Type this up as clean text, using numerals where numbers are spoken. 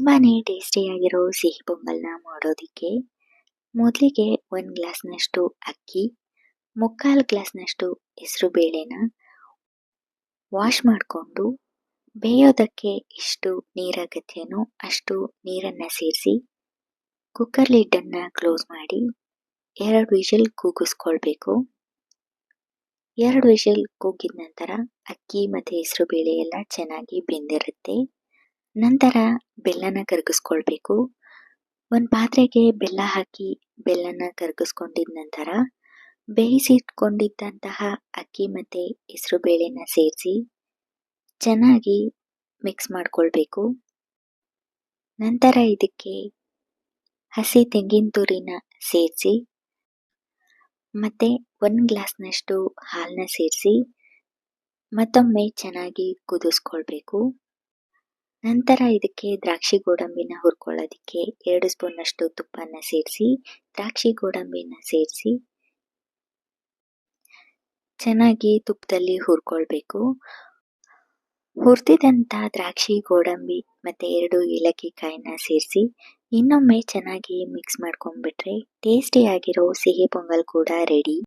ತುಂಬಾನೇ ಟೇಸ್ಟಿಯಾಗಿರೋ ಸಿಹಿ ಪೊಂಗಲ್ನ ಮಾಡೋದಕ್ಕೆ ಮೊದಲಿಗೆ 1 ಗ್ಲಾಸ್ನಷ್ಟು ಅಕ್ಕಿ, ಮುಕ್ಕಾಲು ಗ್ಲಾಸ್ನಷ್ಟು ಹೆಸರು ಬೇಳೆನ ವಾಶ್ ಮಾಡಿಕೊಂಡು ಬೇಯೋದಕ್ಕೆ ಎಷ್ಟು ನೀರಗತ್ಯನೋ ಅಷ್ಟು ನೀರನ್ನು ಸೇರಿಸಿ ಕುಕ್ಕರ್ ಲಿಡ್ಡನ್ನು ಕ್ಲೋಸ್ ಮಾಡಿ 2 ವಿಷಲ್ ಕೂಗಿಸ್ಕೊಳ್ಬೇಕು. 2 ವಿಷಲ್ ಕೂಗಿದ ನಂತರ ಅಕ್ಕಿ ಮತ್ತು ಹೆಸರು ಬೇಳೆ ಎಲ್ಲ ಚೆನ್ನಾಗಿ ಬೆಂದಿರುತ್ತೆ. ನಂತರ ಬೆಲ್ಲನ ಕರಗಿಸ್ಕೊಳ್ಬೇಕು. ಒಂದು ಪಾತ್ರೆಗೆ ಬೆಲ್ಲ ಹಾಕಿ ಬೆಲ್ಲನ ಕರಗಿಸ್ಕೊಂಡಿದ ನಂತರ ಬೇಯಿಸಿಟ್ಕೊಂಡಿದ್ದಂತಹ ಅಕ್ಕಿ ಮತ್ತು ಹೆಸರು ಬೇಳೆನ ಸೇರಿಸಿ ಚೆನ್ನಾಗಿ ಮಿಕ್ಸ್ ಮಾಡಿಕೊಳ್ಬೇಕು. ನಂತರ ಇದಕ್ಕೆ ಹಸಿ ತೆಂಗಿನ ತುರಿನ ಸೇರಿಸಿ ಮತ್ತು 1 ಗ್ಲಾಸ್ನಷ್ಟು ಹಾಲನ್ನ ಸೇರಿಸಿ ಮತ್ತೊಮ್ಮೆ ಚೆನ್ನಾಗಿ ಕುದಿಸ್ಕೊಳ್ಬೇಕು. ನಂತರ ಇದಕ್ಕೆ ದ್ರಾಕ್ಷಿ ಗೋಡಂಬಿನ ಹುರ್ಕೊಳ್ಳೋದಕ್ಕೆ 2 ಸ್ಪೂನ್ನಷ್ಟು ತುಪ್ಪನ ಸೇರಿಸಿ ದ್ರಾಕ್ಷಿ ಗೋಡಂಬಿನ ಸೇರಿಸಿ ಚೆನ್ನಾಗಿ ತುಪ್ಪದಲ್ಲಿ ಹುರ್ಕೊಳ್ಬೇಕು. ಹುರಿದಿದಂಥ ದ್ರಾಕ್ಷಿ ಗೋಡಂಬಿ ಮತ್ತು 2 ಏಲಕ್ಕಿ ಕಾಯಿನ ಸೇರಿಸಿ ಇನ್ನೊಮ್ಮೆ ಚೆನ್ನಾಗಿ ಮಿಕ್ಸ್ ಮಾಡ್ಕೊಂಡ್ಬಿಟ್ರೆ ಟೇಸ್ಟಿಯಾಗಿರೋ ಸಿಹಿ ಪೊಂಗಲ್ ಕೂಡ ರೆಡಿ.